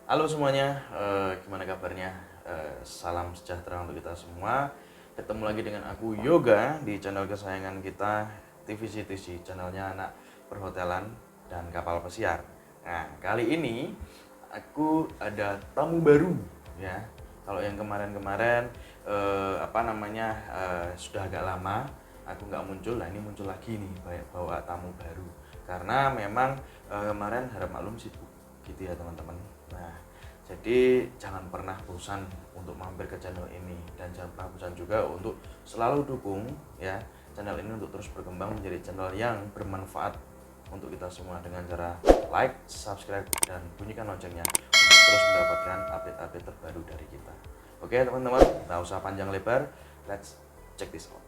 Halo semuanya, gimana kabarnya? Salam sejahtera untuk kita semua. Ketemu lagi dengan aku Yoga di channel kesayangan kita TVCTC, channelnya anak perhotelan dan kapal pesiar. Nah, kali ini aku ada tamu baru ya. Kalau yang kemarin-kemarin sudah agak lama aku nggak muncul, nah ini muncul lagi nih bawa tamu baru. Karena memang kemarin harap maklum sibuk gitu ya teman-teman. Nah, jadi jangan pernah bosan untuk mampir ke channel ini dan jangan pernah bosan juga untuk selalu dukung ya channel ini untuk terus berkembang menjadi channel yang bermanfaat untuk kita semua dengan cara like, subscribe dan bunyikan loncengnya untuk terus mendapatkan update-update terbaru dari kita. Oke teman-teman, nggak usah panjang lebar, let's check this out.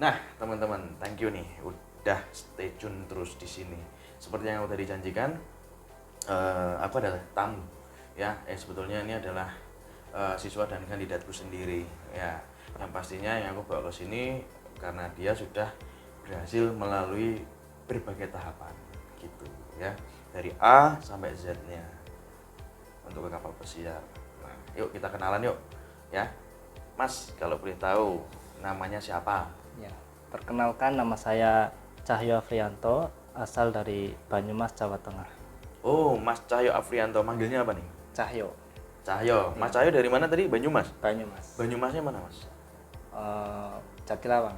Nah, teman-teman, thank you nih udah stay tune terus di sini. Seperti yang aku tadi janjikan, aku ada tamu ya. Sebetulnya ini adalah siswa dan kandidatku sendiri ya. Yang pastinya yang aku bawa ke sini karena dia sudah berhasil melalui berbagai tahapan gitu ya. Dari A sampai Z-nya untuk ke kapal pesiar. Nah, yuk kita kenalan yuk ya. Mas, kalau boleh tahu namanya siapa? Ya, perkenalkan nama saya Cahyo Afrianto, asal dari Banyumas, Jawa Tengah. Oh, Mas Cahyo Afrianto, manggilnya apa nih? Cahyo, Cahyo. Mas Cahyo dari mana tadi? Banyumas. Banyumas, Banyumasnya mana, Mas? Jatilawang.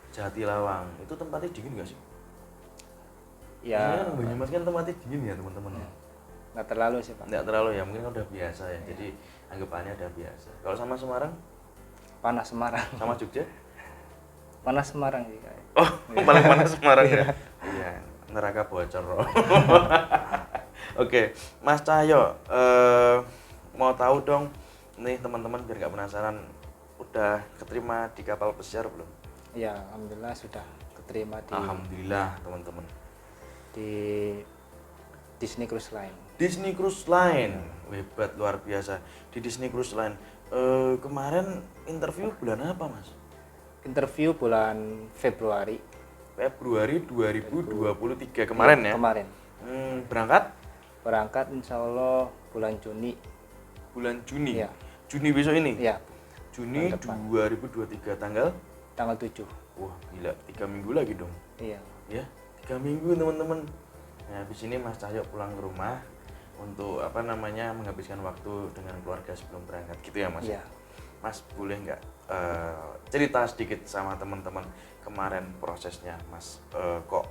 Jatilawang. Itu tempatnya dingin nggak sih? Ya, Biasanya kan Banyumas kan tempatnya dingin ya, teman-teman. nggak terlalu sih Pak. Nggak terlalu ya, mungkin kan udah biasa ya. Jadi anggapannya udah biasa. Kalau sama Semarang, Panas Semarang. sama Jogja? Panas Semarang sih Kak. Oh, paling panas Semarang ya. Iya, neraka bocor. Oke, Mas Cahyo, mau tahu dong nih teman-teman biar nggak penasaran, udah keterima di kapal pesiar belum? Ya, alhamdulillah sudah keterima Alhamdulillah teman-teman. di Disney Cruise Line. Disney Cruise Line, hebat luar biasa di Disney Cruise Line. Kemarin interview bulan apa, Mas? Interview bulan Februari. Februari 2023 kemarin ya? Kemarin. Berangkat Berangkat insya Allah bulan Juni. bulan Juni. Iya. Juni besok ini? Ya, Juni bulan depan. 2023 tanggal? tanggal 7. Wah, gila, 3 minggu lagi dong. Iya. Ya, 3 minggu teman-teman. Nah, habis ini Mas Cahyo pulang ke rumah untuk menghabiskan waktu dengan keluarga sebelum berangkat gitu ya, Mas? Iya. Mas boleh nggak cerita sedikit sama teman-teman kemarin prosesnya, Mas, kok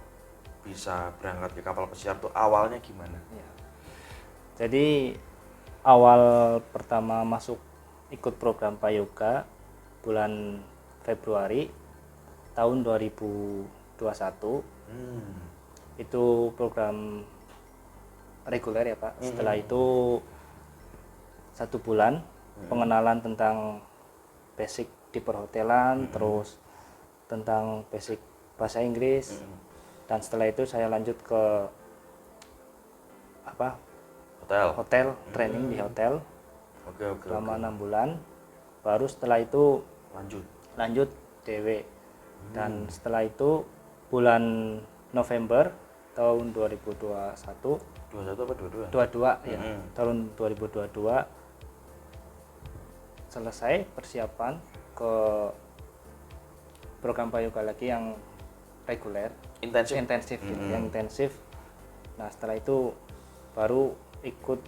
bisa berangkat ke kapal pesiar tuh awalnya gimana? Iya. Jadi awal pertama masuk ikut program Prayoga bulan Februari tahun 2021. Itu program reguler ya Pak. Setelah itu 1 bulan pengenalan tentang basic di perhotelan, terus tentang basic bahasa Inggris, dan setelah itu saya lanjut ke hotel training di hotel Oke. selama 6 bulan. Baru setelah itu lanjut DW, dan setelah itu bulan November tahun 2021 21 apa 22? 22 ya, tahun 2022 selesai persiapan ke program Prayoga lagi yang reguler, intensif gitu, yang intensif. Nah setelah itu baru ikut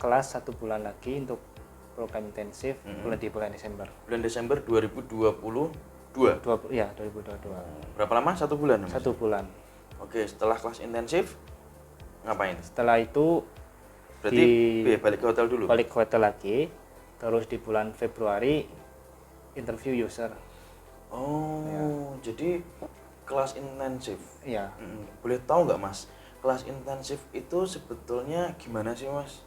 kelas 1 bulan lagi untuk program intensif di bulan Desember. Bulan Desember 2022. 2022. Berapa lama? 1 bulan, Mas? 1 bulan. Oke, setelah kelas intensif ngapain? Setelah itu Berarti balik ke hotel dulu? Balik ke hotel lagi. Terus di bulan Februari interview user. Oh, jadi kelas intensif. Iya. Boleh tahu nggak, Mas, kelas intensif itu sebetulnya gimana sih, Mas?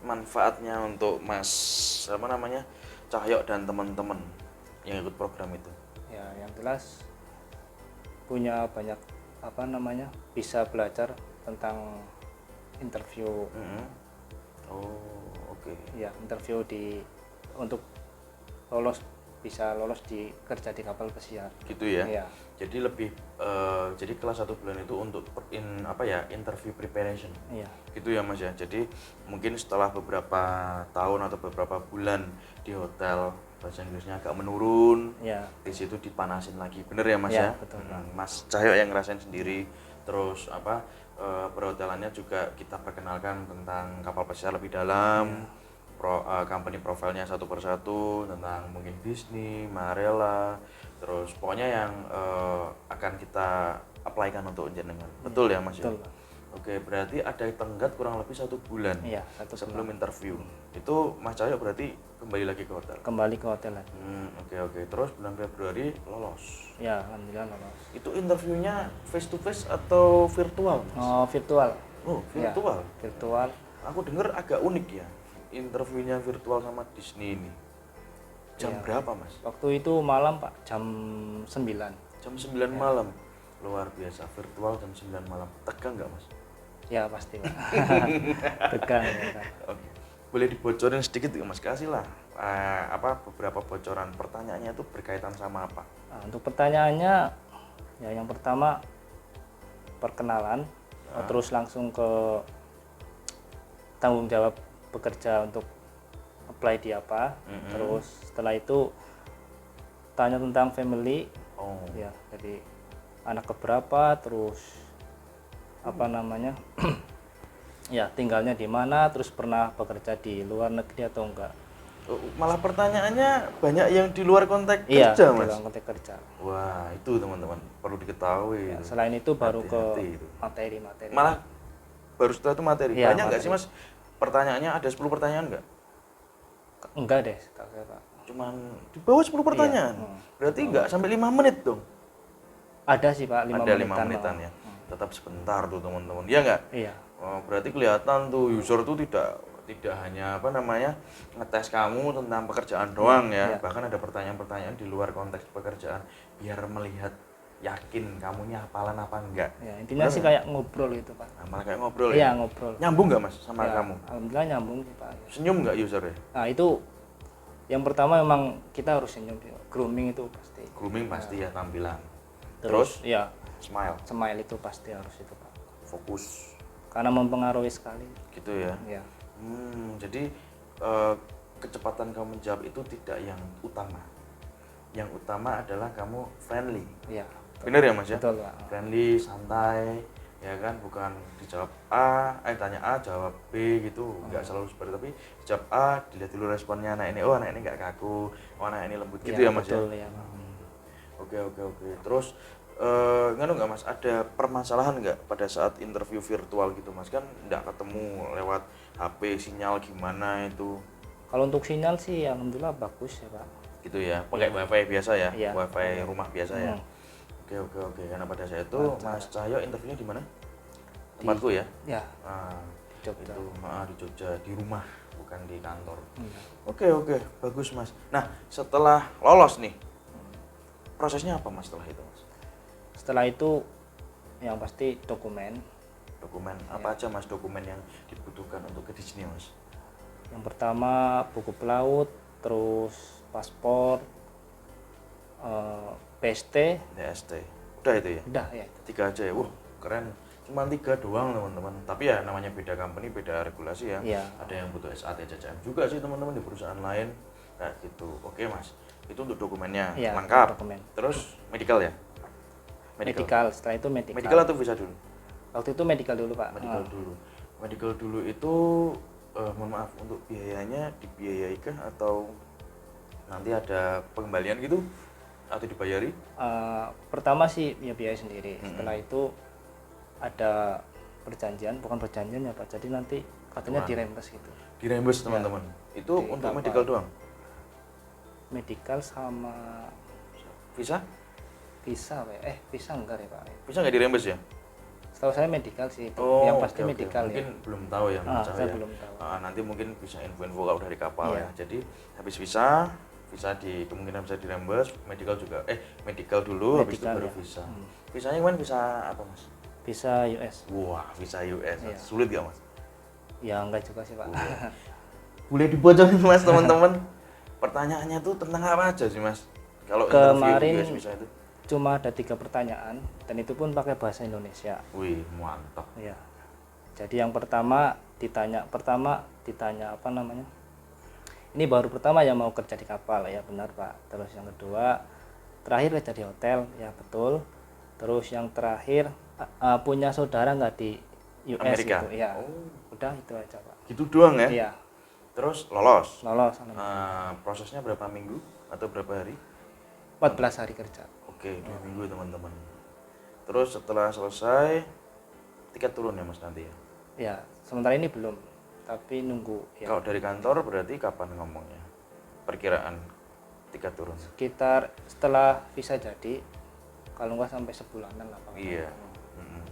Manfaatnya untuk Mas Cahyo dan teman-teman yang ikut program itu? Ya, yang jelas punya banyak bisa belajar tentang interview. Oh, oke. Ya, interview untuk lolos bisa lolos kerja di kapal pesiar. Gitu ya. Iya. Jadi lebih jadi kelas 1 bulan itu untuk interview preparation. Iya. Gitu ya Mas ya. Jadi mungkin setelah beberapa tahun atau beberapa bulan di hotel, bahasa Inggrisnya agak menurun. Iya. Di situ dipanasin lagi. Bener ya Mas Iya, ya? betul, Pak. Mas Cahyo yang ngerasain sendiri. Terus perhotelannya juga kita perkenalkan tentang kapal pesiar lebih dalam. Company profilnya satu persatu tentang mungkin Disney, Marella, terus pokoknya yang akan kita apply-kan untuk jenengan. Betul ya Mas? Betul. Ya? Oke, berarti ada tenggat kurang lebih 1 bulan. Iya, 1 sebelum bulan. interview. Itu Mas Cahyo berarti kembali lagi ke hotel. Kembali ke hotel lagi. Oke. Terus bulan Februari lolos. Ya, alhamdulillah lolos. Itu interviewnya face to face atau virtual? Mas? Oh, virtual. Oh, virtual. Ya, virtual. Aku dengar agak unik ya. Interviewnya virtual sama Disney ini. Jam Ya. berapa Mas? Waktu itu malam Pak, jam 9. Jam 9 malam. Luar biasa, virtual jam 9 malam. Tegang nggak Mas? Ya pasti Pak. Tegang ya, Pak. Oke. Boleh dibocorin sedikit nggak Mas? Kasih lah beberapa bocoran. Pertanyaannya itu berkaitan sama apa? Nah, untuk pertanyaannya ya yang pertama perkenalan, terus langsung ke tanggung jawab bekerja untuk apply di apa. Terus setelah itu tanya tentang family. Oh. Ya, jadi anak keberapa, terus apa namanya? Ya, tinggalnya di mana, terus pernah bekerja di luar negeri atau enggak. Oh, malah pertanyaannya banyak yang di luar konteks Iya, kerja di Mas. luar konteks kerja. Wah, itu teman-teman perlu diketahui. Ya, itu. selain itu baru Hati-hati ke itu. materi-materi. Malah baru setelah itu materi. Iya, Banyak nggak sih materi. Mas? Pertanyaannya ada 10 pertanyaan nggak? Enggak deh, kalau saya Pak. Cuman di bawah 10 pertanyaan. Iya. Berarti nggak sampai 5 menit dong. Ada sih Pak, 5 Ada menitan. 5 menitan ya. Tetap sebentar tuh teman-teman. Iya nggak? Iya. Oh, berarti kelihatan tuh user tuh tidak hanya ngetes kamu tentang pekerjaan doang ya. Iya. Bahkan ada pertanyaan-pertanyaan di luar konteks pekerjaan biar melihat yakin kamunya hafalan apa enggak. Ya, intinya sih kayak ngobrol gitu Pak. Nah, malah kayak ngobrol Iya, ya. ngobrol. Nyambung nggak Mas sama Ya, kamu? alhamdulillah nyambung sih Pak. Senyum nggak usernya? Nah, itu yang pertama memang kita harus senyum. Grooming itu pasti. Grooming pasti ya tampilan. Terus ya Smile, smile itu pasti harus itu Pak. fokus Karena mempengaruhi sekali. gitu ya. Ya. Jadi kecepatan kamu menjawab itu tidak yang utama. Yang utama adalah kamu friendly. Iya. Bener ya Mas ya? Betul Pak. Friendly, santai, ya kan? Bukan dijawab tanya A, jawab B gitu. Nggak selalu seperti tapi dijawab A, dilihat dulu responnya anak ini. Oh, anak ini nggak kaku. Oh, anak ini lembut gitu ya Mas betul, ya? ya Pak. Oke. Terus nggak Mas, ada permasalahan nggak pada saat interview virtual gitu Mas? Kan nggak ketemu lewat HP, sinyal gimana itu? Kalau untuk sinyal sih alhamdulillah bagus ya Pak. Gitu ya, pakai wifi biasa ya? Iya. Wifi rumah biasa ya? Oke. Karena pada saat itu Mas Cahyo interviewnya di mana? Tempatku ya? Ya, Nah, Jogja. itu di Jogja, di rumah, bukan di kantor. Iya. Oke, bagus Mas. Nah, setelah lolos nih, prosesnya apa Mas setelah itu Mas? Setelah itu yang pasti dokumen. Dokumen apa aja Mas dokumen yang dibutuhkan untuk ke Disney Mas? Yang pertama buku pelaut, terus paspor, PST, DST. Udah itu ya? udah ya. 3 aja ya. Wah, keren. Cuma 3 doang teman-teman. Tapi ya namanya beda company, beda regulasi ya. Iya. Ada yang butuh SAT CCM juga sih teman-teman di perusahaan lain. Kayak gitu. Oke Mas. Itu untuk dokumennya Iya, lengkap. dokumen. Terus medical ya? Medical. Setelah itu medical. Medical atau visa dulu? Waktu itu medical dulu Pak. Medical dulu. Medical dulu itu mohon maaf untuk biayanya dibiayaikah atau nanti ada pengembalian gitu atau dibayari? Pertama sih ya biaya sendiri. Setelah itu ada perjanjian, bukan perjanjian ya Pak. Jadi nanti katanya dirembes gitu. Dirembes teman-teman. Itu Di untuk kapal. medical doang. Medical sama Visa? visa Pak. Visa enggak ya Pak. Visa nggak dirembes ya? Setahu saya medical sih itu. Oh, yang pasti oke. medical Mungkin ya. belum tahu ya Mas Saya Cahyo ya. belum tahu. Nanti mungkin bisa info-info kalau dari kapal Iya. ya. Jadi habis visa kemungkinan bisa dirembes, medical juga. Medical dulu, habis itu Medical, baru ya. visa. Visanya kemarin visa apa Mas? Visa US. Wah, visa US. Iya. Sulit gak Mas? Ya enggak juga sih Pak. Boleh dibocorin Mas teman-teman? pertanyaannya tuh tentang apa aja sih Mas? Kalau Kemarin interview USMISA itu? cuma ada 3 pertanyaan dan itu pun pakai bahasa Indonesia. Wih, mantap. Ya. Jadi yang pertama ditanya apa namanya? Ini baru pertama yang mau kerja di kapal, ya benar Pak. Terus yang kedua, terakhir kerja di hotel, ya betul. Terus yang terakhir, punya saudara nggak di US Amerika? itu? Ya. Oh. Udah itu aja Pak. Gitu doang ya? Iya. Terus lolos? Lolos. Prosesnya berapa minggu atau berapa hari? 14 hari kerja. Oke, 2 minggu teman-teman. Terus setelah selesai, tiket turun ya Mas nanti ya? Ya, sementara ini belum, tapi nunggu. Ya. Kalau dari kantor berarti kapan ngomongnya? Perkiraan tiket turun? Sekitar setelah visa jadi, kalau nggak sampai sebulanan lah Pak. Iya.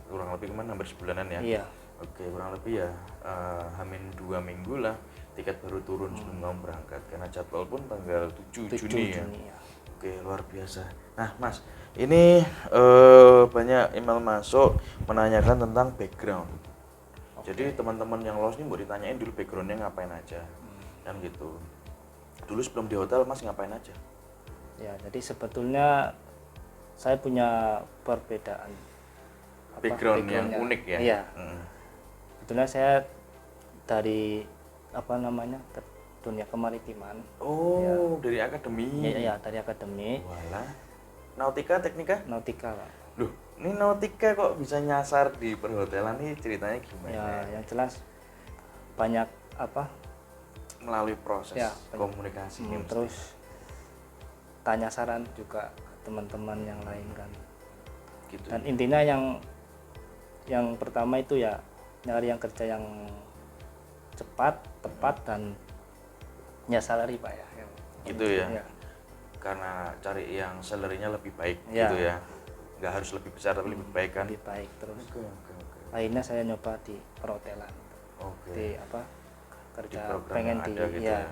Kurang lebih kemana? Hampir sebulanan ya? Iya. Oke, kurang lebih ya hamin 2 minggu lah tiket baru turun sebelum kamu berangkat, karena jadwal pun tanggal 7 Juni ya. Ya. Oke, luar biasa. Nah Mas, ini banyak email masuk menanyakan tentang background. Jadi teman-teman yang lolos ini mau ditanyain dulu backgroundnya ngapain aja, kan gitu. Dulu sebelum di hotel Mas ngapain aja? Ya, jadi sebetulnya saya punya perbedaan Background yang unik ya. Iya. Sebetulnya saya dari dunia kemaritiman. Oh, dari akademi. Ya, dari akademi. Walah. Nautika, teknika? Nautika Pak. Loh, ini nautika kok bisa nyasar di perhotelan, nih ceritanya gimana? Ya, yang jelas banyak melalui proses ya, komunikasi ini terus tanya saran juga teman-teman yang lain kan. gitu. Dan intinya yang pertama itu ya nyari yang kerja yang cepat, tepat dan ya salary Pak ya. Gitu ya. Karena cari yang salary-nya lebih baik gitu ya. Nggak harus lebih besar tapi lebih baik kan. Lebih baik terus. Oke. Akhirnya saya nyoba di perhotelan. Oke. Di kerja Di program pengen yang di ada gitu ya.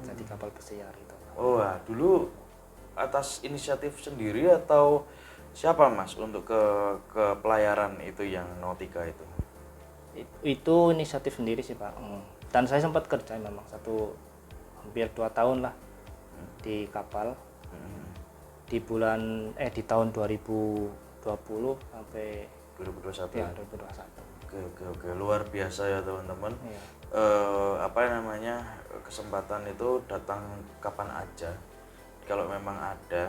kerja di kapal pesiar itu. Oh, dulu atas inisiatif sendiri atau siapa Mas untuk ke pelayaran itu yang nautika itu? Itu inisiatif sendiri sih Pak. Dan saya sempat kerja memang hampir 2 tahun lah di kapal. Di tahun 2020 sampai 2021. ya 2021. Oke, luar biasa ya teman-teman. Iya. Kesempatan itu datang kapan aja. Kalau memang ada,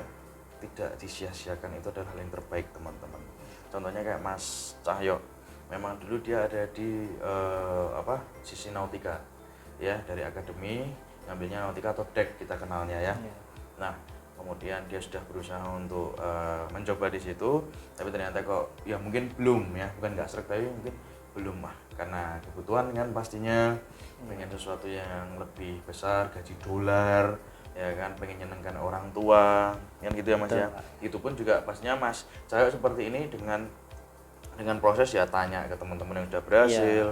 tidak disia-siakan, itu adalah hal yang terbaik teman-teman. Contohnya kayak Mas Cahyo, memang dulu dia ada di sisi nautika ya, dari akademi ngambilnya nautika atau dek kita kenalnya ya. Nah kemudian dia sudah berusaha untuk mencoba di situ, tapi ternyata kok ya mungkin belum ya, bukan nggak sreg tapi mungkin belum karena kebutuhan kan pastinya pengen sesuatu yang lebih besar, gaji dolar ya kan, pengen nyenengkan orang tua kan gitu ya Mas. Betul, ya itu pun juga pastinya Mas saya seperti ini dengan proses ya tanya ke teman-teman yang sudah berhasil,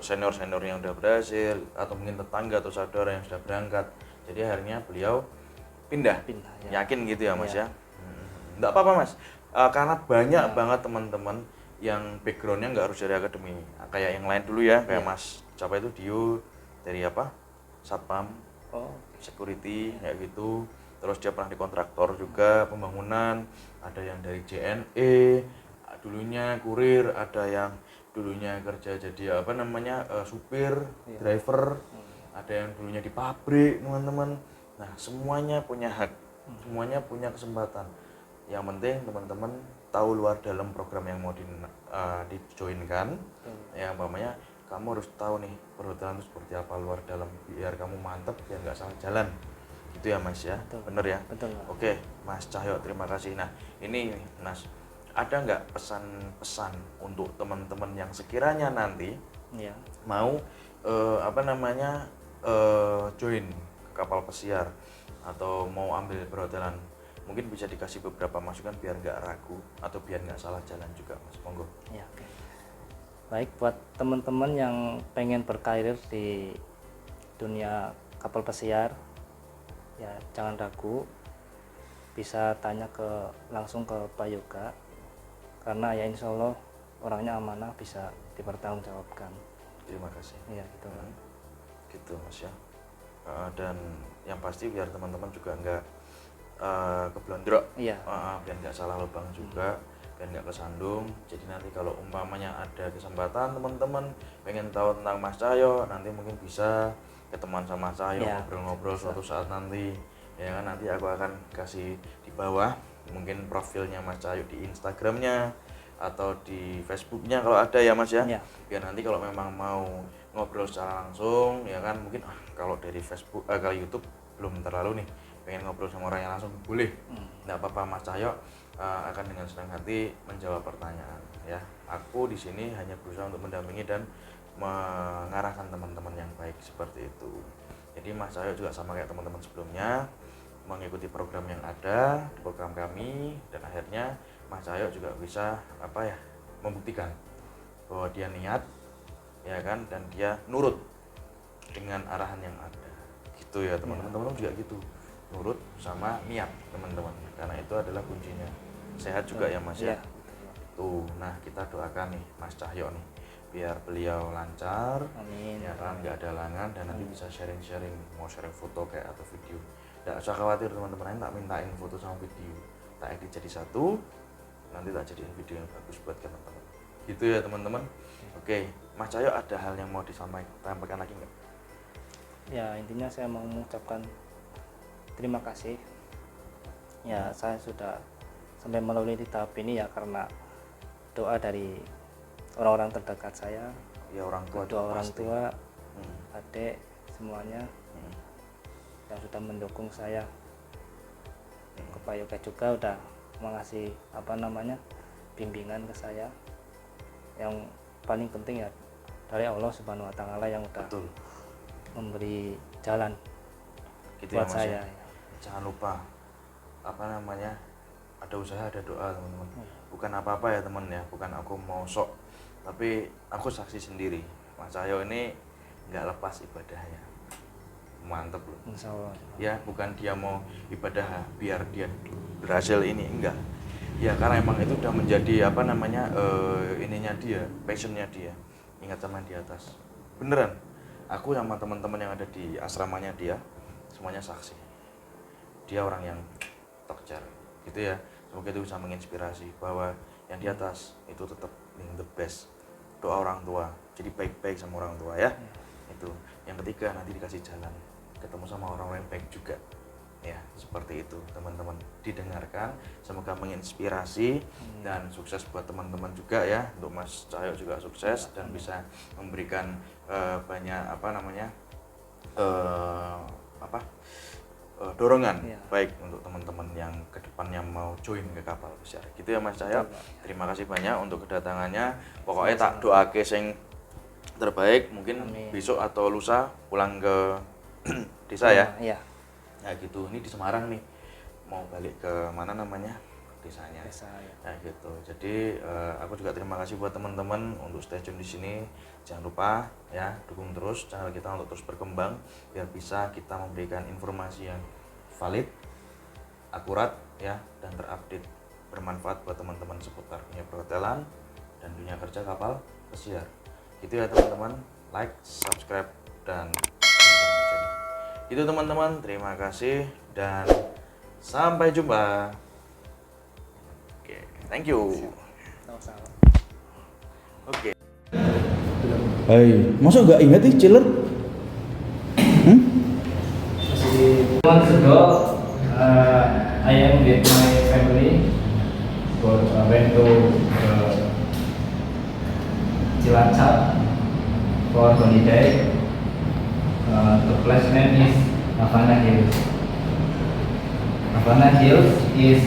senior yang sudah berhasil, atau mungkin tetangga atau saudara yang sudah berangkat, jadi akhirnya beliau pindah ya. Yakin gitu ya Mas ya. Enggak apa-apa Mas, karena banyak banget teman-teman yang backgroundnya nggak harus dari akademi, kayak yang lain dulu ya, kayak Mas Capa itu Dio dari satpam, security kayak gitu, terus dia pernah di kontraktor juga pembangunan, ada yang dari JNE dulunya kurir, ada yang dulunya kerja jadi supir, driver, ada yang dulunya di pabrik teman-teman. Nah semuanya punya hak, semuanya punya kesempatan. Yang penting teman-teman tahu luar dalam program yang mau dijoinkan. Ya umpamanya kamu harus tahu nih perhotelan itu seperti apa luar dalam, biar kamu mantep, biar nggak salah jalan. Itu ya Mas ya. Betul. Bener ya. Betul. Oke Mas Cahyo, terima kasih. Nah ini Mas, ada nggak pesan-pesan untuk teman-teman yang sekiranya nanti mau join ke kapal pesiar atau mau ambil perhotelan, mungkin bisa dikasih beberapa masukan biar nggak ragu atau biar nggak salah jalan juga Mas, monggo. Ya, oke. Baik, buat teman-teman yang pengen berkarir di dunia kapal pesiar, ya jangan ragu, bisa tanya langsung ke Pak Yoga, karena ya insya Allah orangnya amanah, bisa dipertanggungjawabkan. Terima kasih. Iya gitu. Gitu Mas ya. Dan yang pasti biar teman-teman juga nggak keblondrok, Iya. biar nggak salah lubang juga, biar nggak kesandung. Jadi nanti kalau umpamanya ada kesempatan teman-teman pengen tahu tentang Mas Cahyo, nanti mungkin bisa ketemuan sama Mas Cahyo, Iya, ngobrol-ngobrol bisa. suatu saat nanti. Ya kan, nanti aku akan kasih di bawah mungkin profilnya Mas Cahyo di Instagramnya atau di Facebooknya kalau ada ya Mas ya. Iya. Biar nanti kalau memang mau ngobrol secara langsung ya kan, mungkin kalau dari Facebook kalau YouTube belum terlalu nih, pengen ngobrol sama orang yang langsung boleh, nggak apa-apa. Mas Cahyo akan dengan senang hati menjawab pertanyaan ya. Aku di sini hanya berusaha untuk mendampingi dan mengarahkan teman-teman yang baik seperti itu. Jadi Mas Cahyo juga sama kayak teman-teman sebelumnya, mengikuti program yang ada di program kami, dan akhirnya Mas Cahyo juga bisa membuktikan bahwa dia niat ya kan, dan dia nurut dengan arahan yang ada gitu ya teman-teman. Teman-teman juga gitu, nurut sama niat teman-teman, karena itu adalah kuncinya sehat juga ya Mas ya. Tuh, nah kita doakan nih Mas Cahyo nih biar beliau lancar. Amin. Ya kan, nggak ada halangan, dan nanti bisa sharing-sharing, mau sharing foto kayak atau video. Nggak usah khawatir teman-teman, tak mintain foto sama video, tak edit jadi satu, nanti tak jadiin video yang bagus buat teman-teman gitu ya teman-teman. Oke, Mas Cahyo ada hal yang mau disampaikan lagi nggak? Ya, intinya saya mau mengucapkan terima kasih ya, saya sudah sampai melalui di tahap ini ya karena doa dari orang-orang terdekat saya Ya orang tua, kedua orang pasti. tua, adik, semuanya yang sudah mendukung saya. Ke Pak Yoga juga udah mengasih bimbingan ke saya. Yang paling penting ya dari Allah Subhanahu wa Ta'ala yang udah Betul. memberi jalan Gitu buat ya Mas saya. ya. Jangan lupa ada usaha ada doa teman-teman. Bukan apa-apa ya teman ya, bukan aku mau sok, tapi aku saksi sendiri Mas Cahyo ini nggak lepas ibadahnya, mantep loh. Insya Allah. Ya bukan dia mau ibadah biar dia berhasil ini, enggak ya, karena emang itu udah menjadi ininya dia, passionnya dia. Ingat sama yang di atas, beneran. Aku sama teman-teman yang ada di asramanya dia semuanya saksi, dia orang yang tokcer gitu ya. Semoga itu bisa menginspirasi bahwa yang di atas itu tetap being the best. Doa orang tua, jadi baik-baik sama orang tua ya. Itu yang ketiga, nanti dikasih jalan ketemu sama orang-orang yang baik juga ya. Seperti itu teman-teman, didengarkan, semoga menginspirasi dan sukses buat teman-teman juga ya. Untuk Mas Cahyo juga sukses dan bisa memberikan banyak dorongan baik untuk teman-teman yang kedepannya mau join ke kapal pesiar gitu ya Mas Cahyo. Terima kasih banyak untuk kedatangannya, pokoknya tak doake sing terbaik. Mungkin besok atau lusa pulang ke desa ya. Iya. Ya gitu, ini di Semarang nih, mau balik ke desanya. Desa, ya. Ya gitu. Jadi aku juga terima kasih buat teman-teman untuk stay tune di sini. Jangan lupa ya, dukung terus channel kita untuk terus berkembang biar bisa kita memberikan informasi yang valid, akurat ya, dan terupdate, bermanfaat buat teman-teman seputar dunia perhotelan dan dunia kerja kapal pesiar. Gitu ya teman-teman, like, subscribe, dan itu teman-teman. Terima kasih dan sampai jumpa. Oke, thank you. Sama-sama. Oke. Hai, masa nggak ingat sih chiller? Months ago, I am with my family went to Cilacap for holiday. The place name is Havana Hills. Havana Hills is